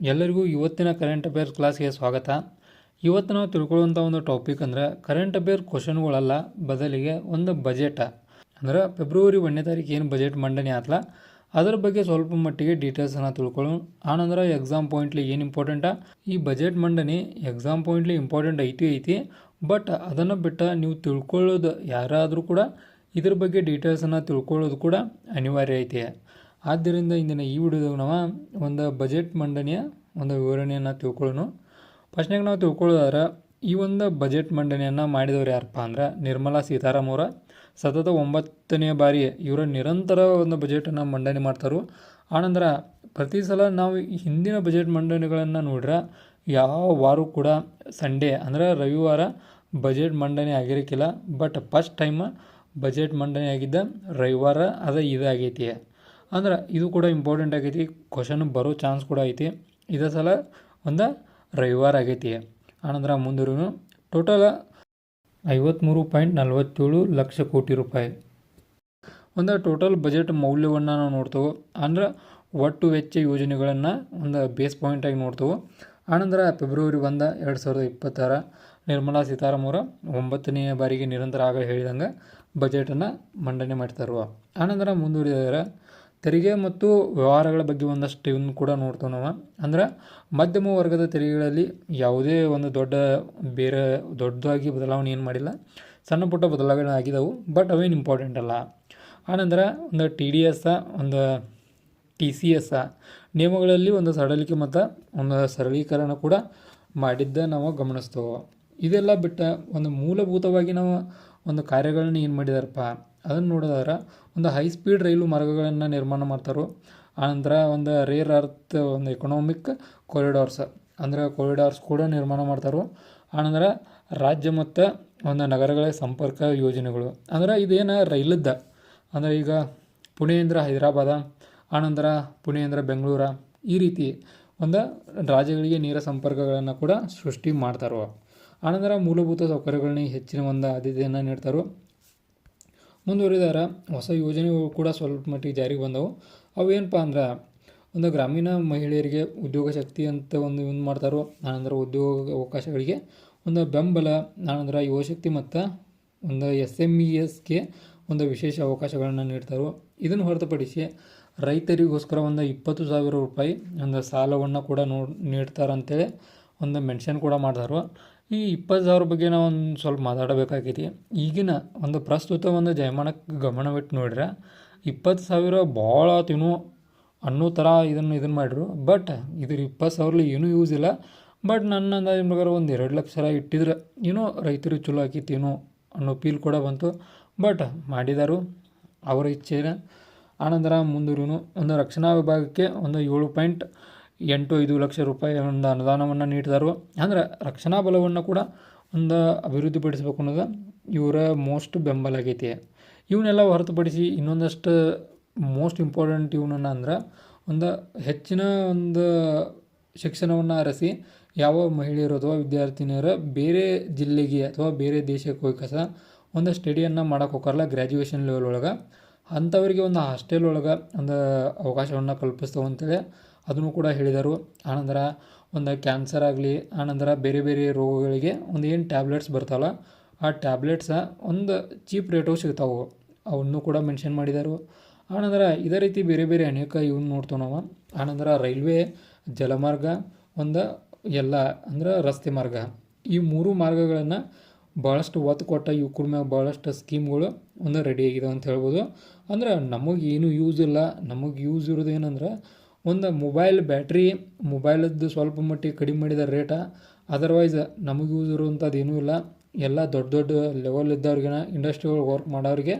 ಎಲ್ಲರಿಗೂ ಇವತ್ತಿನ current affairs ಕ್ಲಾಸ್ಗೆ ಸ್ವಾಗತ. ಇವತ್ತು ನಾವು ತಿಳ್ಕೊಳ್ಳುವಂಥ ಒಂದು ಟಾಪಿಕ್ ಅಂದರೆ ಕರೆಂಟ್ ಅಫೇರ್ ಕ್ವಶನ್ಗಳಲ್ಲ, ಬದಲಿಗೆ ಒಂದು ಬಜೆಟ್ ಅಂದ್ರೆ ಫೆಬ್ರವರಿ 1ನೇ ತಾರೀಕು ಏನು ಬಜೆಟ್ ಮಂಡನೆ ಆತಲ್ಲ ಅದರ ಬಗ್ಗೆ ಸ್ವಲ್ಪ ಮಟ್ಟಿಗೆ ಡೀಟೇಲ್ಸನ್ನು ತಿಳ್ಕೊಳ್ಳೋಣ. ಆನಂತರ ಎಕ್ಸಾಮ್ ಪಾಯಿಂಟ್ಲಿ ಏನು ಇಂಪಾರ್ಟೆಂಟಾ, ಈ ಬಜೆಟ್ ಮಂಡನೆ ಎಕ್ಸಾಮ್ ಪಾಯಿಂಟ್ಲಿ ಇಂಪಾರ್ಟೆಂಟ್ ಐತಿ ಬಟ್ ಅದನ್ನು ಬಿಟ್ಟು ನೀವು ತಿಳ್ಕೊಳ್ಳೋದು ಯಾರಾದರೂ ಕೂಡ ಇದ್ರ ಬಗ್ಗೆ ಡೀಟೇಲ್ಸನ್ನು ತಿಳ್ಕೊಳ್ಳೋದು ಕೂಡ ಅನಿವಾರ್ಯ ಐತಿ. ಆದ್ದರಿಂದ ಇಂದಿನ ಈ ವಿಡಿಯೋದಾಗ ನಾವು ಒಂದು ಬಜೆಟ್ ಮಂಡನೆಯ ಒಂದು ವಿವರಣೆಯನ್ನು ತಿಳ್ಕೊಳ್ಳೋಣ. ಫಸ್ಟ್ನಾಗ ನಾವು ತಿಳ್ಕೊಳ್ಳೋದಾದ್ರೆ ಈ ಒಂದು ಬಜೆಟ್ ಮಂಡನೆಯನ್ನು ಮಾಡಿದವರು ಯಾರಪ್ಪ ಅಂದ್ರೆ ನಿರ್ಮಲಾ ಸೀತಾರಾಮ್ ಅವರ. ಸತತ 9ನೇ ಬಾರಿ ಇವರ ನಿರಂತರ ಒಂದು ಬಜೆಟನ್ನು ಮಂಡನೆ ಮಾಡ್ತಾರೆ. ಆನಂತರ ಪ್ರತಿ ಸಲ ನಾವು ಹಿಂದಿನ ಬಜೆಟ್ ಮಂಡನೆಗಳನ್ನು ನೋಡ್ರೆ ಯಾವ ವಾರ ಕೂಡ ಸಂಡೇ ಅಂದರೆ ರವಿವಾರ ಬಜೆಟ್ ಮಂಡನೆ ಆಗಿರಕ್ಕಿಲ್ಲ. ಬಟ್ ಫಸ್ಟ್ ಟೈಮ್ ಬಜೆಟ್ ಮಂಡನೆ ಆಗಿದ್ದ ರವಿವಾರ ಇದಾಗೈತಿ. ಅಂದ್ರೆ ಇದು ಕೂಡ ಇಂಪಾರ್ಟೆಂಟ್ ಆಗೈತಿ, ಕ್ವಶನ್ ಬರೋ ಚಾನ್ಸ್ ಕೂಡ ಐತಿ. ಇದೇ ಸಲ ಒಂದು ರವಿವಾರ ಆಗೈತಿ. ಆನಂತರ ಮುಂದಿರು ಟೋಟಲ್ 53.47 ಲಕ್ಷ ಕೋಟಿ ರೂಪಾಯಿ ಒಂದು ಟೋಟಲ್ ಬಜೆಟ್ ಮೌಲ್ಯವನ್ನು ನಾವು ನೋಡ್ತೇವೆ. ಅಂದ್ರೆ ಒಟ್ಟು ವೆಚ್ಚ ಯೋಜನೆಗಳನ್ನು ಒಂದು ಬೇಸ್ ಪಾಯಿಂಟಾಗಿ ನೋಡ್ತೇವೆ. ಆನಂತರ ಫೆಬ್ರವರಿ 1, 2026 ನಿರ್ಮಲಾ ಸೀತಾರಾಮ್ ಅವರ 9ನೇ ಬಾರಿಗೆ ನಿರಂತರ ಆಗ ಹೇಳಿದಂಗೆ ಬಜೆಟನ್ನು ಮಂಡನೆ ಮಾಡ್ತಾರೆ. ಆನಂತರ ಮುಂದುವರಿದರೆ ತೆರಿಗೆ ಮತ್ತು ವ್ಯವಹಾರಗಳ ಬಗ್ಗೆ ಒಂದಷ್ಟು ಇವನ್ನ ಕೂಡ ನೋಡ್ತೇವೆ ನಾವು. ಅಂದ್ರೆ ಮಧ್ಯಮ ವರ್ಗದ ತೆರಿಗೆಗಳಲ್ಲಿ ಯಾವುದೇ ಒಂದು ದೊಡ್ಡದಾಗಿ ಬದಲಾವಣೆ ಏನು ಮಾಡಿಲ್ಲ, ಸಣ್ಣ ಪುಟ್ಟ ಬದಲಾವಣೆ ಆಗಿದ್ದವು ಬಟ್ ಅವೇನು ಇಂಪಾರ್ಟೆಂಟ್ ಅಲ್ಲ. ಆನಂತರ ಒಂದು TDS ಒಂದು TCS ನಿಯಮಗಳಲ್ಲಿ ಒಂದು ಸಡಲಿಕೆ ಮತ್ತು ಒಂದು ಸರಳೀಕರಣ ಕೂಡ ಮಾಡಿದ್ದ ನಾವು ಗಮನಿಸ್ತೇವೆ. ಇದೆಲ್ಲ ಬಿಟ್ಟ ಒಂದು ಮೂಲಭೂತವಾಗಿ ನಾವು ಒಂದು ಕಾರ್ಯಗಳನ್ನ ಏನು ಮಾಡಿದಾರಪ್ಪ ಅದನ್ನು ನೋಡಿದ್ರೆ ಒಂದು ಹೈ ಸ್ಪೀಡ್ ರೈಲು ಮಾರ್ಗಗಳನ್ನು ನಿರ್ಮಾಣ ಮಾಡ್ತಾರೆ. ಆನಂತರ ಒಂದು ರೇರ್ ಅರ್ತ್ ಒಂದು ಎಕನಾಮಿಕ್ ಕಾರಿಡಾರ್ಸ್ ಅಂದರೆ ಕಾರಿಡಾರ್ಸ್ ಕೂಡ ನಿರ್ಮಾಣ ಮಾಡ್ತಾರೆ. ಆನಂತರ ರಾಜ್ಯ ಮತ್ತು ಒಂದು ನಗರಗಳ ಸಂಪರ್ಕ ಯೋಜನೆಗಳು ಅಂದರೆ ಇದೇನು ರೈಲದ್ದ ಅಂದರೆ ಈಗ ಪುಣೆಯಿಂದ ಹೈದರಾಬಾದ, ಆನಂತರ ಪುಣೆಯಿಂದ ಬೆಂಗಳೂರು, ಈ ರೀತಿ ಒಂದು ರಾಜ್ಯಗಳಿಗೆ ನೇರ ಸಂಪರ್ಕಗಳನ್ನು ಕೂಡ ಸೃಷ್ಟಿ ಮಾಡ್ತಾರೆ. ಆನಂತರ ಮೂಲಭೂತ ಸೌಕರ್ಯಗಳನ್ನ ಹೆಚ್ಚಿನ ಒಂದು ಆದ್ಯತೆಯನ್ನು ನೀಡ್ತಾರೆ. ಮುಂದುವರಿದಾರ ಹೊಸ ಯೋಜನೆಗಳು ಕೂಡ ಸ್ವಲ್ಪ ಮಟ್ಟಿಗೆ ಜಾರಿಗೆ ಬಂದವು. ಅವು ಏನಪ್ಪ ಅಂದ್ರೆ ಒಂದು ಗ್ರಾಮೀಣ ಮಹಿಳೆಯರಿಗೆ ಉದ್ಯೋಗ ಶಕ್ತಿ ಅಂತ ಒಂದು ಮಾಡ್ತಾರೋ. ಆನಂತರ ಉದ್ಯೋಗ ಅವಕಾಶಗಳಿಗೆ ಒಂದು ಬೆಂಬಲ, ಆನಂತರ ಯುವಶಕ್ತಿ ಮತ್ತು ಒಂದು SMESಗೆ ಒಂದು ವಿಶೇಷ ಅವಕಾಶಗಳನ್ನು ನೀಡ್ತಾರೆ. ಇದನ್ನು ಹೊರತುಪಡಿಸಿ ರೈತರಿಗೋಸ್ಕರ ಒಂದು 20,000 ರೂಪಾಯಿ ಒಂದು ಸಾಲವನ್ನು ಕೂಡ ನೀಡ್ತಾರಂತೇಳಿ ಒಂದು ಮೆನ್ಷನ್ ಕೂಡ ಮಾಡ್ತಾರೆ. ಈ 20,000 ಬಗ್ಗೆ ನಾವು ಒಂದು ಸ್ವಲ್ಪ ಮಾತಾಡಬೇಕಾಗೈತಿ. ಈಗಿನ ಒಂದು ಪ್ರಸ್ತುತ ಒಂದು ಜಯಮಾನಕ್ಕೆ ಗಮನವಿಟ್ಟು ನೋಡ್ರೆ 20,000 ಭಾಳ ತಿನ್ನು ಅನ್ನೋ ಥರ ಇದನ್ನು ಮಾಡಿದ್ರು. ಬಟ್ ಇದ್ರ 20,000 ಏನೂ ಯೂಸ್ ಇಲ್ಲ. ಬಟ್ ನನ್ನ ಅಂದಾಜಿನ ಪ್ರಕಾರ ಒಂದು 2 ಲಕ್ಷ ಇಟ್ಟಿದ್ರೆ ಏನೋ ರೈತರಿಗೆ ಚಲೋ ಆಕೈತೇನೋ ಅನ್ನೋ ಫೀಲ್ ಕೂಡ ಬಂತು. ಬಟ್ ಮಾಡಿದಾರು ಅವರ ಇಚ್ಛೆನ. ಆನಂತರ ಮುಂದೂರು ಒಂದು ರಕ್ಷಣಾ ವಿಭಾಗಕ್ಕೆ ಒಂದು 7.85 ಲಕ್ಷ ರೂಪಾಯಿ ಒಂದು ಅನುದಾನವನ್ನು ನೀಡಿದರು. ಅಂದ್ರೆ ರಕ್ಷಣಾ ಬಲವನ್ನು ಕೂಡ ಒಂದು ಅಭಿವೃದ್ಧಿಪಡಿಸಬೇಕು ಅನ್ನೋದು ಇವರ ಮೋಸ್ಟ್ ಬೆಂಬಲ ಆಗೈತಿ. ಇವನ್ನೆಲ್ಲ ಹೊರತುಪಡಿಸಿ ಇನ್ನೊಂದಷ್ಟು ಮೋಸ್ಟ್ ಇಂಪಾರ್ಟೆಂಟ್ ಇವನನ್ನು ಅಂದ್ರೆ ಒಂದು ಹೆಚ್ಚಿನ ಒಂದು ಶಿಕ್ಷಣವನ್ನು ಅರಸಿ ಯಾವ ಮಹಿಳೆಯರು ಅಥವಾ ವಿದ್ಯಾರ್ಥಿನಿಯರು ಬೇರೆ ಜಿಲ್ಲೆಗೆ ಅಥವಾ ಬೇರೆ ದೇಶಕ್ಕೆ ಹೋಗಿ ಒಂದು ಸ್ಟಡಿಯನ್ನು ಮಾಡೋಕೆ ಹೋಗಾರಲ್ಲ ಗ್ರ್ಯಾಜುಯೇಷನ್ ಲೆವೆಲ್ ಒಳಗೆ, ಅಂಥವರಿಗೆ ಒಂದು ಹಾಸ್ಟೆಲ್ ಒಳಗೆ ಒಂದು ಅವಕಾಶವನ್ನು ಕಲ್ಪಿಸ್ತೇವೆ ಅಂತೇಳಿ ಅದನ್ನು ಕೂಡ ಹೇಳಿದರು. ಆನಂತರ ಒಂದು ಕ್ಯಾನ್ಸರ್ ಆಗಲಿ, ಆನಂತರ ಬೇರೆ ಬೇರೆ ರೋಗಗಳಿಗೆ ಒಂದು ಏನು ಟ್ಯಾಬ್ಲೆಟ್ಸ್ ಬರ್ತಾವಲ್ಲ ಆ ಟ್ಯಾಬ್ಲೆಟ್ಸ ಒಂದು ಚೀಪ್ ರೇಟು ಸಿಗ್ತಾವೆ, ಅವನ್ನು ಕೂಡ ಮೆನ್ಷನ್ ಮಾಡಿದರು. ಆನಂತರ ಇದೇ ರೀತಿ ಬೇರೆ ಬೇರೆ ಅನೇಕ ಇವನ್ನ ನೋಡ್ತೇವೆ ನಾವು. ಆನಂತರ ರೈಲ್ವೆ, ಜಲಮಾರ್ಗ, ಒಂದು ಎಲ್ಲ ಅಂದ್ರೆ ರಸ್ತೆ ಮಾರ್ಗ, ಈ 3 ಮಾರ್ಗಗಳನ್ನು ಭಾಳಷ್ಟು ಒತ್ತು ಕೊಟ್ಟ ಯುವಕರ ಮ್ಯಾಗ ಭಾಳಷ್ಟು ಸ್ಕೀಮ್ಗಳು ಒಂದು ರೆಡಿ ಆಗಿದೆ ಅಂತ ಹೇಳ್ಬೋದು. ಅಂದ್ರೆ ನಮಗೆ ಏನು ಯೂಸ್ ಇಲ್ಲ, ನಮಗೆ ಯೂಸ್ ಇರೋದು ಏನಂದ್ರೆ ಒಂದು ಮೊಬೈಲದ್ದು ಸ್ವಲ್ಪ ಮಟ್ಟಿಗೆ ಕಡಿಮೆ ಮಾಡಿದ ರೇಟ. ಅದರ್ವೈಸ್ ನಮಗೆ ಯೂಸ್ ಇರುವಂಥದ್ದು ಏನೂ ಇಲ್ಲ. ಎಲ್ಲ ದೊಡ್ಡ ದೊಡ್ಡ ಲೆವೆಲ್ ಇದ್ದವ್ರಿಗೆ, ಇಂಡಸ್ಟ್ರಿಗಳು ವರ್ಕ್ ಮಾಡೋರಿಗೆ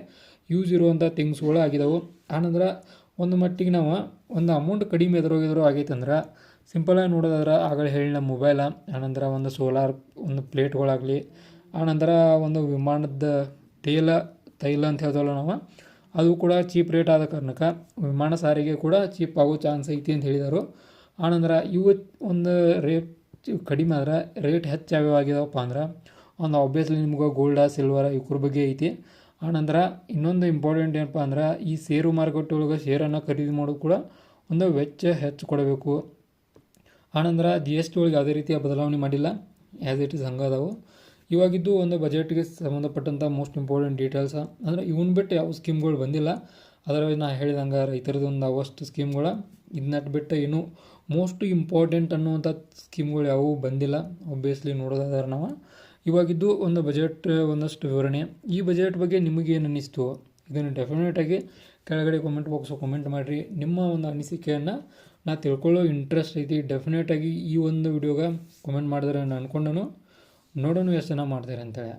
ಯೂಸ್ ಇರುವಂಥ ಥಿಂಗ್ಸ್ಗಳು ಆಗಿದಾವೆ. ಆನಂತರ ಒಂದು ಮಟ್ಟಿಗೆ ನಾವು ಒಂದು ಅಮೌಂಟ್ ಕಡಿಮೆ ಎದುರೋಗಿದ್ರು ಆಗೈತೆ ಅಂದ್ರೆ ಸಿಂಪಲಾಗಿ ನೋಡೋದಾದ್ರೆ ಆಗಲೇ ಹೇಳಿದ ಮೊಬೈಲ, ಆನಂತರ ಒಂದು ಸೋಲಾರ್ ಒಂದು ಪ್ಲೇಟ್ಗಳಾಗಲಿ, ಆನಂತರ ಒಂದು ವಿಮಾನದ ತೈಲ ಅಂತ ಹೇಳ್ತೇವಲ್ಲ ನಾವು, ಅದು ಕೂಡ ಚೀಪ್ ರೇಟ್ ಆದ ಕಾರಣಕ್ಕೆ ವಿಮಾನ ಸಾರಿಗೆ ಕೂಡ ಚೀಪ್ ಆಗೋ ಚಾನ್ಸ್ ಐತಿ ಅಂತ ಹೇಳಿದರು. ಆನಂತರ ಇವು ಒಂದು ರೇಟ್ ಕಡಿಮೆ ಆದರೆ ರೇಟ್ ಹೆಚ್ಚಾಗಿದಾವಪ್ಪ ಅಂದ್ರೆ ಒಂದು ಆಬ್ವಿಯಸ್ಲಿ ನಿಮ್ಗೆ ಗೋಲ್ಡ, ಸಿಲ್ವರ ಇವ್ರ ಬಗ್ಗೆ ಐತಿ. ಆನಂತರ ಇನ್ನೊಂದು ಇಂಪಾರ್ಟೆಂಟ್ ಏನಪ್ಪ ಅಂದ್ರೆ ಈ ಷೇರು ಮಾರುಕಟ್ಟೆ ಒಳಗೆ ಶೇರನ್ನು ಖರೀದಿ ಮಾಡೋದು ಕೂಡ ಒಂದು ವೆಚ್ಚ ಹೆಚ್ಚು ಕೊಡಬೇಕು. ಆನಂತರ ಜಿ ಎಸ್ ಟಿ ಒಳಗೆ ಯಾವುದೇ ರೀತಿಯ ಬದಲಾವಣೆ ಮಾಡಿಲ್ಲ, ಆ್ಯಸ್ ಇಟ್ ಈಸ್ ಹಂಗೆ ಅದಾವು. ಇವಾಗಿದ್ದು ಒಂದು ಬಜೆಟ್ಗೆ ಸಂಬಂಧಪಟ್ಟಂಥ ಮೋಸ್ಟ್ ಇಂಪಾರ್ಟೆಂಟ್ ಡೀಟೇಲ್ಸ. ಅಂದರೆ ಇವನ್ ಬಿಟ್ಟು ಯಾವ ಸ್ಕೀಮ್ಗಳು ಬಂದಿಲ್ಲ. ಅದರಲ್ಲಿ ನಾನು ಹೇಳಿದಂಗೆ ರೈತರದ್ದು ಒಂದು ಅವಷ್ಟು ಸ್ಕೀಮ್ಗಳ ಇದನ್ನ ಬಿಟ್ಟು ಇನ್ನೂ ಮೋಸ್ಟ್ ಇಂಪಾರ್ಟೆಂಟ್ ಅನ್ನುವಂಥ ಸ್ಕೀಮ್ಗಳು ಯಾವುವು ಬಂದಿಲ್ಲ. ಒಬ್ವಿಯಸ್ಲಿ ನೋಡೋದಾದ್ರೆ ನಾವು ಇವಾಗಿದ್ದು ಒಂದು ಬಜೆಟ್ ಒಂದಷ್ಟು ವಿವರಣೆ. ಈ ಬಜೆಟ್ ಬಗ್ಗೆ ನಿಮಗೇನು ಅನ್ನಿಸ್ತು ಇದನ್ನು ಡೆಫಿನೆಟಾಗಿ ಕೆಳಗಡೆ ಕಾಮೆಂಟ್ ಬಾಕ್ಸು ಕಾಮೆಂಟ್ ಮಾಡಿರಿ. ನಿಮ್ಮ ಒಂದು ಅನಿಸಿಕೆಯನ್ನು ನಾ ತಿಳ್ಕೊಳ್ಳೋ ಇಂಟ್ರೆಸ್ಟ್ ಐತಿ. ಡೆಫಿನೆಟಾಗಿ ಈ ಒಂದು ವಿಡಿಯೋಗೆ ಕಾಮೆಂಟ್ ಮಾಡಿದ್ರೆ ನಾನು ಅಂದ್ಕೊಂಡನು ನೋಡೋಣ ಎಷ್ಟು ಜನ ಮಾಡ್ತಾರೆ ಅಂತೇಳಿ.